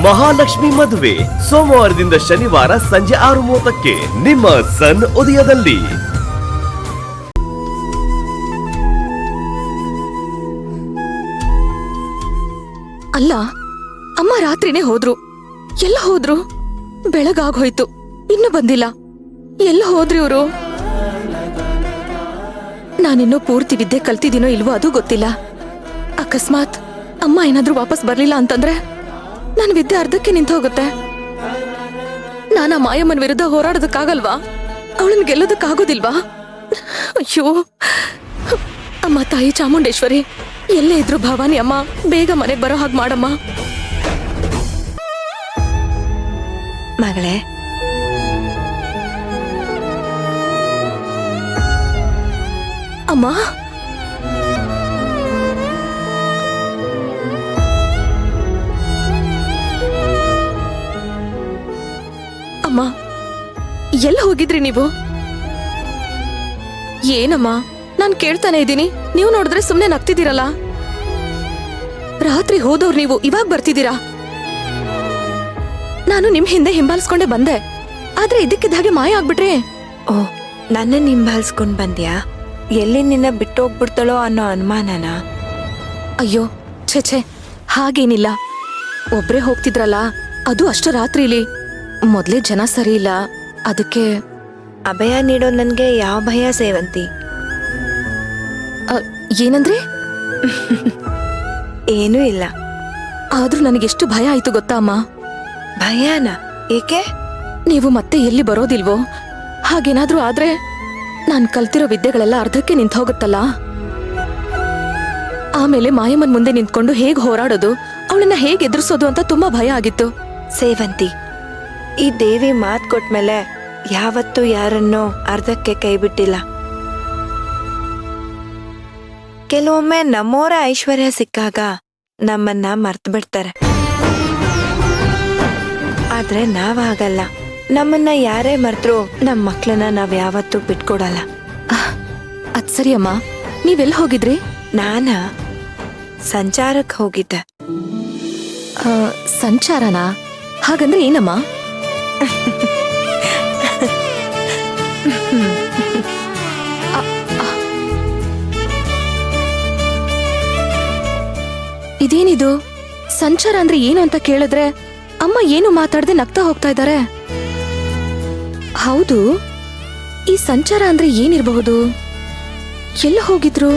ಮಹಾಲಕ್ಷ್ಮಿ ಮದುವೆ ಸೋಮವಾರದಿಂದ ಶನಿವಾರ ಸಂಜೆ 6:30ಕ್ಕೆ ನಿಮ್ಮ ಸನ್ ಉದಯದಲ್ಲಿ. ಅಲ್ಲ, ಅಮ್ಮ ರಾತ್ರಿನೇ ಹೋದ್ರು. ಎಲ್ಲ ಹೋದ್ರು? ಬೆಳಗಾಗೋಯ್ತು, ಇನ್ನು ಬಂದಿಲ್ಲ. ಎಲ್ಲ ಹೋದ್ರಿ ಇವ್ರು? ನಾನಿನ್ನೂ ಪೂರ್ತಿ ವಿದ್ಯೆ ಕಲ್ತಿದ್ದೀನೋ ಇಲ್ವೋ ಅದು ಗೊತ್ತಿಲ್ಲ. ಅಕಸ್ಮಾತ್ ಅಮ್ಮ ಏನಾದ್ರೂ ವಾಪಸ್ ಬರ್ಲಿಲ್ಲ ಅಂತಂದ್ರೆ ನನ್ನ ವಿದ್ಯೆ ಅರ್ಧಕ್ಕೆ ನಿಂತು ಹೋಗುತ್ತೆ. ನಾನು ಆ ಮಾಯಮ್ಮನ ವಿರುದ್ಧ ಹೋರಾಡೋದಕ್ಕಾಗಲ್ವಾ? ಅವಳನ್ನ ಗೆಲ್ಲೋದಕ್ಕಾಗೋದಿಲ್ವಾ? ಅಯ್ಯೋ ಅಮ್ಮ, ತಾಯಿ ಚಾಮುಂಡೇಶ್ವರಿ, ಎಲ್ಲೇ ಇದ್ರು ಭವಾನಿ ಅಮ್ಮ, ಬೇಗ ಮನೆಗೆ ಬರೋ ಹಾಗೆ ಮಾಡಮ್ಮ. ಮಗಳೇ, ಅಮ್ಮ, ಅಮ್ಮ, ಎಲ್ಲ ಹೋಗಿದ್ರಿ ನೀವು? ಏನಮ್ಮ, ನಾನ್ ಕೇಳ್ತಾನೆ ಇದ್ದೀನಿ, ನೀವು ನೋಡಿದ್ರೆ ಸುಮ್ನೆ ನಗ್ತಿದ್ದೀರಲ್ಲ. ರಾತ್ರಿ ಹೋದವ್ರು ನೀವು ಇವಾಗ ಬರ್ತಿದ್ದೀರಾ? ನಾನು ನಿಮ್ ಹಿಂದೆ ಹಿಂಬಾಲಿಸ್ಕೊಂಡೆ ಬಂದೆ, ಆದ್ರೆ ಇದಕ್ಕಿದ್ದ ಹಾಗೆ ಮಾಯ ಆಗ್ಬಿಟ್ರಿ. ಓ, ನನ್ನ ಹಿಂಬಾಲಿಸ್ಕೊಂಡ್ ಬಂದ್ಯಾ? ಎಲ್ಲಿ ನಿನ್ನ ಬಿಟ್ಟೋಗ್ಬಿಡ್ತಾಳೋ ಅನ್ನೋ ಅನುಮಾನನ? ಅಯ್ಯೋ ಛೆ, ಹಾಗೇನಿಲ್ಲ. ಒಬ್ರೇ ಹೋಗ್ತಿದ್ರಲ್ಲ, ಅದು ಅಷ್ಟು ರಾತ್ರಿಲಿ. ಮೊದ್ಲೇ ಜನ ಸರಿ ಇಲ್ಲ, ಅದಕ್ಕೆ. ಅಭಯ ನೀಡೋ ನನ್ಗೆ ಯಾವ ಭಯ ಸೇವಂತಿ? ಏನಂದ್ರೆ? ಏನೂ ಇಲ್ಲ. ಆದ್ರೂ ನನಗೆಷ್ಟು ಭಯ ಆಯ್ತು ಗೊತ್ತಾ ಅಮ್ಮ? ಭಯನಾ? ಏಕೆ? ನೀವು ಮತ್ತೆ ಎಲ್ಲಿ ಬರೋದಿಲ್ವೋ? ಹಾಗೇನಾದ್ರೂ ಆದ್ರೆ ನಾನ್ ಕಲ್ತಿರೋ ವಿದ್ಯೆಗಳೆಲ್ಲ ಅರ್ಧಕ್ಕೆ ನಿಂತು ಹೋಗುತ್ತಲ್ಲ. ಆಮೇಲೆ ಮಾಯಮ್ಮನ್ ಮುಂದೆ ನಿಂತ್ಕೊಂಡು ಹೇಗ್ ಹೋರಾಡೋದು, ಅವಳನ್ನ ಹೇಗ್ ಎದುರಿಸೋದು ಅಂತ ತುಂಬಾ ಭಯ ಆಗಿತ್ತು. ಸೇವಂತಿ, ಈ ದೇವಿ ಮಾತ್ ಕೊಟ್ಮೇಲೆ ಯಾವತ್ತೂ ಯಾರನ್ನೋ ಅರ್ಧಕ್ಕೆ ಕೈ ಬಿಟ್ಟಿಲ್ಲ. ಕೆಲವೊಮ್ಮೆ ನಮ್ಮೋರ ಐಶ್ವರ್ಯ ಸಿಕ್ಕಾಗ ನಮ್ಮನ್ನ ಮರ್ತು ಬಿಡ್ತಾರೆ. ಆದ್ರೆ ನಾವಾಗಲ್ಲ. ನಮ್ಮನ್ನ ಯಾರೇ ಮರ್ತ್ರು ನಮ್ಮ ಮಕ್ಳನ್ನ ನಾವ್ ಯಾವತ್ತೂ ಬಿಟ್ಕೊಡಲ್ಲ. ಅದ್ ಸರಿ ಅಮ್ಮ, ನೀವೆಲ್ಲ ಹೋಗಿದ್ರಿ? ನಾನ ಸಂಚಾರಕ್ಕೆ ಹೋಗಿದ್ದೆ. ಸಂಚಾರನಾ? ಹಾಗಂದ್ರೆ ಏನಮ್ಮ? ಇದೇನಿದು? ಸಂಚಾರ ಅಂದ್ರೆ ಏನು ಅಂತ ಕೇಳಿದ್ರೆ ಅಮ್ಮ ಏನು ಮಾತಾಡದೆ ನಗ್ತಾ ಹೋಗ್ತಾ ಇದ್ದಾರೆ. ಹೌದು, ಈ ಸಂಚಾರ ಅಂದ್ರೆ ಏನಿರಬಹುದು? ಎಲ್ಲ ಹೋಗಿದ್ರು?